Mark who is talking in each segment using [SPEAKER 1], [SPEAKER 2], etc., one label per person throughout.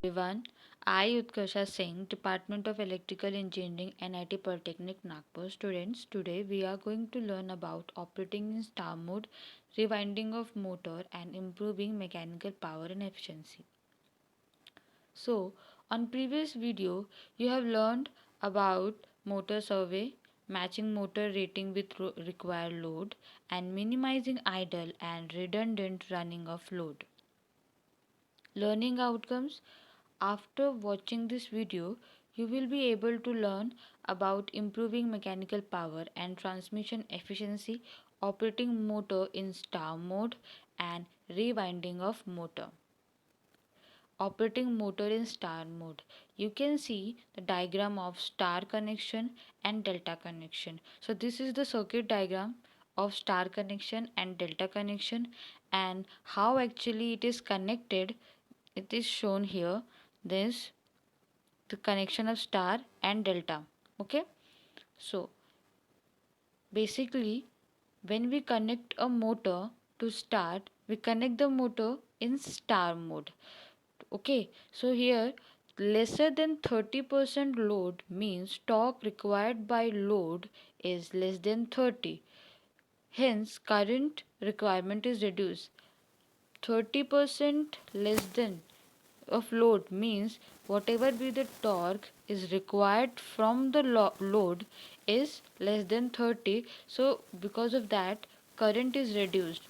[SPEAKER 1] Everyone, I Utkarsha Singh, Department of Electrical Engineering, NIT Polytechnic Nagpur. Students, today we are going to learn about operating in star mode, rewinding of motor and improving mechanical power and efficiency. So, on previous video, you have learned about motor survey, matching motor rating with required load and minimizing idle and redundant running of load. Learning outcomes. After watching this video, you will be able to learn about improving mechanical power and transmission efficiency, operating motor in star mode, and rewinding of motor. Operating motor in star mode. You can see the diagram of star connection and delta connection. So this is the circuit diagram of star connection and delta connection, and how actually it is connected. It is shown here. This the connection of star and delta. Okay, so basically when we connect a motor to start, we connect the motor in star mode. Okay, so here lesser than 30% load means torque required by load is less than 30, hence current requirement is reduced. 30% less than of load means whatever be the torque is required from the load is less than 30, so because of that current is reduced.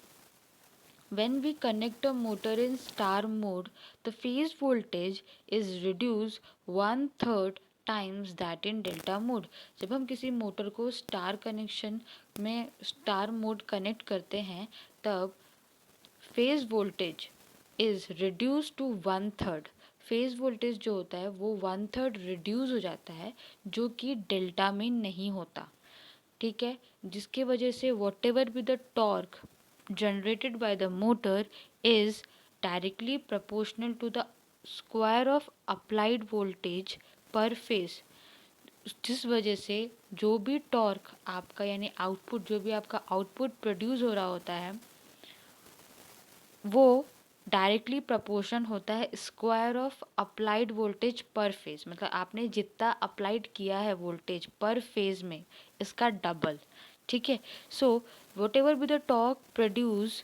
[SPEAKER 1] When we connect a motor in star mode, the phase voltage is reduced one third times that in delta mode. जब हम किसी motor को star connection में star mode connect करते हैं तब phase voltage is reduce to one third. Phase voltage जो होता है वो वन थर्ड रिड्यूस हो जाता है, जो कि डेल्टा में नहीं होता. ठीक है, जिसके वजह से what ever be the torque generated by the motor is directly proportional to the square of applied voltage per phase. जिस वजह से जो भी टॉर्क आपका यानी आउटपुट जो भी आपका आउटपुट प्रोड्यूस हो रहा होता है वो डायरेक्टली प्रपोर्शन होता है square of applied voltage per phase. मतलब आपने जितना अप्लाइड किया है वोल्टेज पर फेज में इसका डबल. ठीक है, so whatever be the torque produce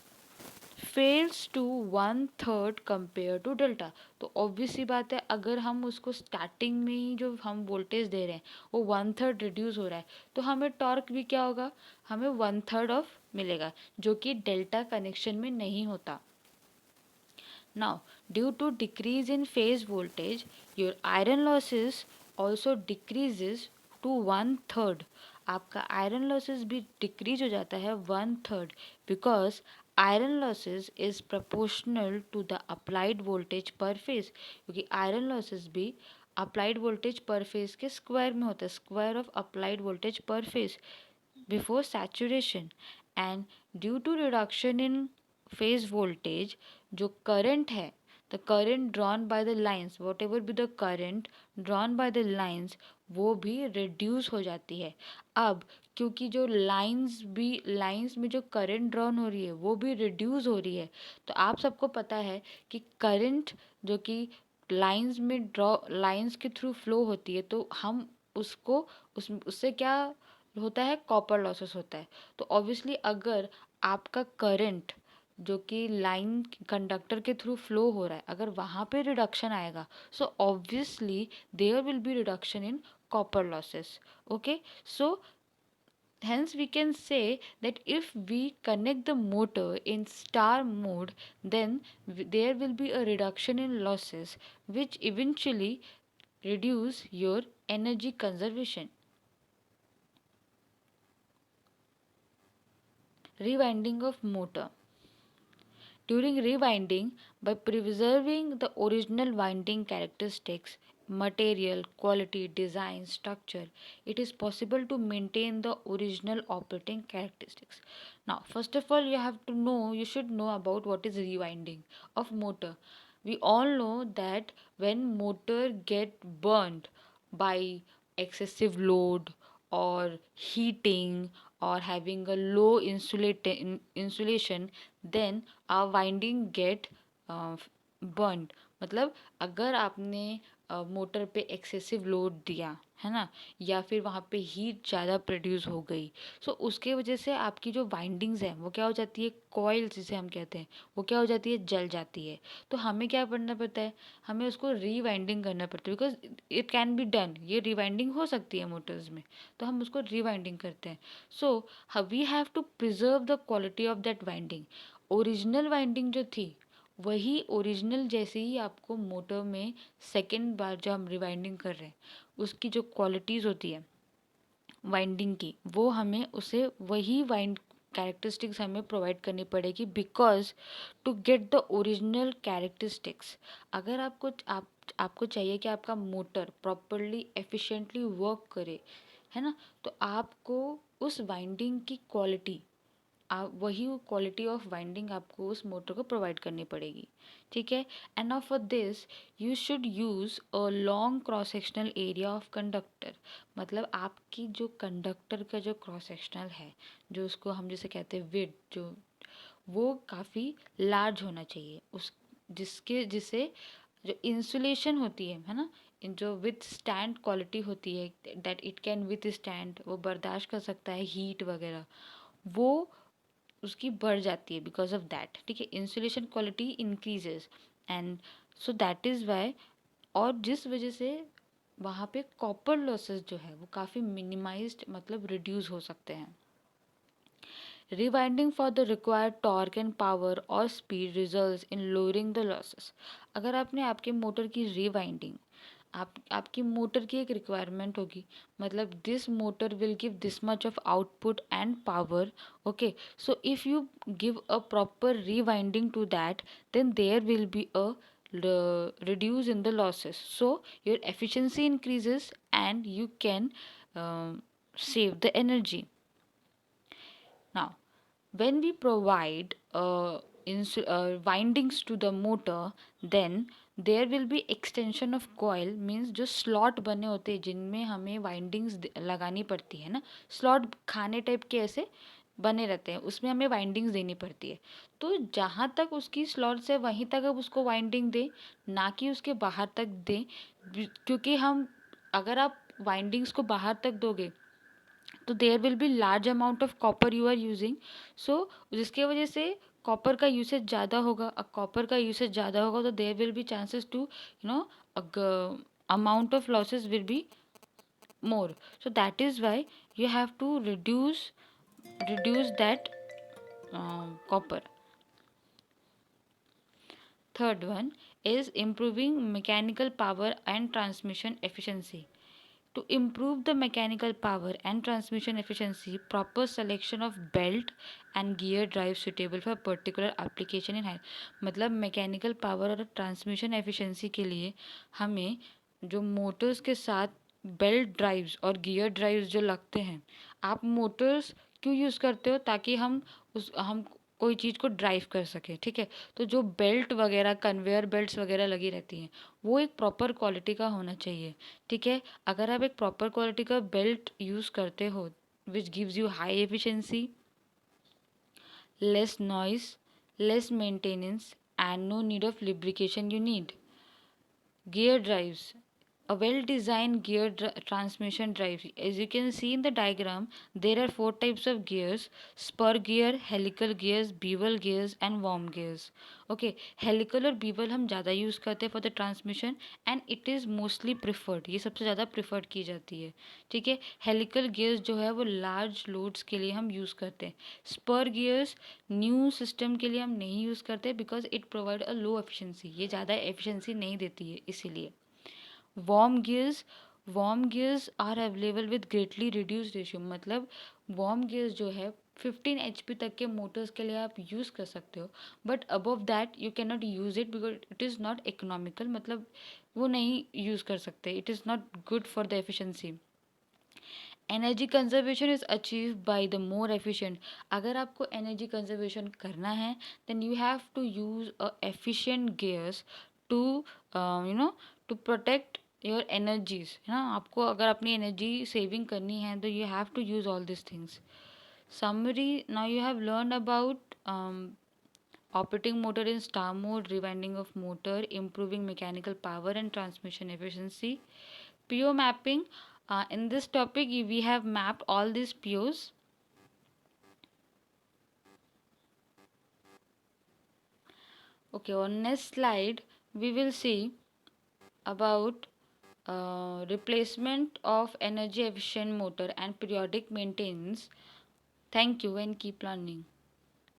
[SPEAKER 1] falls to one third compare to delta. तो ऑब्वियस सी बात है अगर हम उसको स्टार्टिंग में ही जो हम वोल्टेज दे रहे हैं वो वन थर्ड रिड्यूस हो रहा है तो हमें टॉर्क भी क्या होगा, हमें वन थर्ड ऑफ मिलेगा, जो कि डेल्टा कनेक्शन में नहीं होता. Now, due to decrease in phase voltage, your iron losses also decreases to one third. आपका आयरन लॉसेस भी डिक्रीज हो जाता है one third, because iron losses is proportional to the applied voltage per phase. क्योंकि iron losses भी applied voltage per phase के square में होता है, square of applied voltage per phase before saturation. And due to reduction in phase voltage, जो current है, the current drawn by the lines, whatever be the current drawn by the lines, वो भी reduce हो जाती है. अब क्योंकि जो लाइंस में जो करंट ड्रॉन हो रही है वो भी रिड्यूस हो रही है, तो आप सबको पता है कि करंट जो कि लाइंस के थ्रू फ्लो होती है तो हम उसको उससे क्या होता है, कॉपर लॉसेस होता है. तो ऑब्वियसली अगर आपका करंट जो कि लाइन कंडक्टर के थ्रू फ्लो हो रहा है अगर वहाँ पे रिडक्शन आएगा so obviously there will be reduction in copper losses. Okay, so hence we can say that if we connect the motor in star mode then there will be a reduction in losses which eventually reduce your energy conservation. Rewinding of motor. During rewinding, by preserving the original winding characteristics, material, quality, design, structure, it is possible to maintain the original operating characteristics. Now, first of all, you should know about what is rewinding of motor. We all know that when motor get burnt by excessive load or heating or having a low insulation, then our winding get burnt. मतलब अगर आपने motor पे excessive load दिया है ना, या फिर वहाँ पे हीट ज़्यादा प्रोड्यूस हो गई, सो उसके वजह से आपकी जो वाइंडिंग्स हैं वो क्या हो जाती है, कॉइल जिसे हम कहते हैं, वो क्या हो जाती है, जल जाती है। तो हमें क्या करना पड़ता है, हमें उसको रीवाइंडिंग करना पड़ता है, because it can be done, ये रिवाइंडिंग हो सकती है मोटर्स में, तो हम उसको रिवाइंडिंग करते हैं। So we have to preserve the quality of that winding. Original winding जो थी वही ओरिजिनल जैसे ही आपको मोटर में सेकेंड बार जब हम रिवाइंडिंग कर रहे हैं उसकी जो क्वालिटीज़ होती है वाइंडिंग की, वो हमें उसे वही वाइंड कैरेक्टरिस्टिक्स हमें प्रोवाइड करनी पड़ेगी, because to get the original characteristics, अगर आपको चाहिए कि आपका मोटर प्रॉपरली एफिशिएंटली वर्क करे, है ना, तो आपको उस वाइंडिंग की क्वालिटी, आप वही क्वालिटी ऑफ वाइंडिंग आपको उस मोटर को प्रोवाइड करनी पड़ेगी। ठीक है। And now for this you should use a long cross sectional area of conductor. मतलब आपकी जो कंडक्टर का जो क्रॉस सेक्शनल है, जो उसको हम जैसे कहते हैं विड्थ, जो वो काफ़ी लार्ज होना चाहिए, उस जिससे जो इंसुलेशन होती है ना, इन जो विथ स्टैंड क्वालिटी होती है, that it can with stand, वो बर्दाश्त कर सकता है हीट वगैरह, वो उसकी बढ़ जाती है बिकॉज ऑफ दैट। ठीक है, insulation quality increases, and so that is why, और जिस वजह से वहाँ पे कॉपर लॉसेस जो है वो काफ़ी मिनिमाइज्ड, मतलब रिड्यूस हो सकते हैं। Rewinding for the required torque and power or speed results in lowering the losses। अगर आपने आपके मोटर की रिवाइंडिंग, आपकी मोटर की एक रिक्वायरमेंट होगी, मतलब this motor will give this much of output and power. Okay, so if you give a proper rewinding to that, then there will be a reduce in the losses, so your efficiency increases and you can save the energy. Now, when we provide windings to the motor, then there will be extension of coil, means जो slot बने होते हैं जिनमें हमें windings लगानी पड़ती है ना, slot खाने टाइप के ऐसे बने रहते हैं, उसमें हमें वाइंडिंग्स देनी पड़ती है। तो जहाँ तक उसकी स्लॉट से वहीं तक अब उसको वाइंडिंग दें, ना कि उसके बाहर तक दें, क्योंकि हम, अगर आप वाइंडिंग्स को बाहर तक दोगे तो there will be large amount of copper you are using, so जिसके वजह से कॉपर का यूसेज ज़्यादा होगा। अब कॉपर का यूसेज ज़्यादा होगा तो there will be chances to amount of losses will be more, so that is why you have to reduce that copper. Third one is improving mechanical power and transmission efficiency. To improve the mechanical power and transmission efficiency, proper selection of belt and gear drive suitable for particular application in high, मतलब mechanical power और transmission efficiency के लिए हमें जो Motors के साथ belt drives और gear drives जो लगते हैं, आप मोटर्स क्यों यूज़ करते हो, ताकि हम कोई चीज़ को ड्राइव कर सके। ठीक है, तो जो बेल्ट वगैरह, कन्वेयर बेल्ट्स वगैरह लगी रहती हैं, वो एक प्रॉपर क्वालिटी का होना चाहिए। ठीक है, अगर आप एक प्रॉपर क्वालिटी का बेल्ट यूज़ करते हो which gives you high efficiency, less noise, less maintenance and no need of lubrication you need. Gear drives. A well-designed transmission drive. As you can see in the diagram, there are 4 types of gears: spur gear, helical gears, bevel gears, and worm gears. Okay, helical और bevel हम ज़्यादा use करते हैं for the transmission and it is mostly preferred. ये सबसे ज़्यादा preferred की जाती है। ठीक है, helical gears जो है वो large loads के लिए हम यूज़ करते हैं। spur gears न्यू सिस्टम के लिए हम नहीं यूज़ करते because it provide a low efficiency. ये ज़्यादा efficiency नहीं देती है इसीलिए। Worm gears are available with greatly reduce ratio, मतलब वॉर्म गियर्स जो है 15 HP तक के मोटर्स के लिए आप यूज़ कर सकते हो, but above that you can not use it because it is not economical, मतलब वो नहीं यूज़ कर सकते, it is not good for the efficiency. Energy conservation is achieve by the more efficient. अगर आपको एनर्जी कंजर्वेशन करना है then you have to use a efficient gears to to protect your energies, है ना। आपको अगर अपनी एनर्जी सेविंग करनी है तो you have to use all this things. Summary, now you have learned about operating motor in star mode, rewinding of motor, improving mechanical power and transmission efficiency. PO mapping. In this topic, we have mapped all these POs. Okay, on next slide, we will see about replacement of energy efficient motor and periodic maintenance. Thank you and keep learning.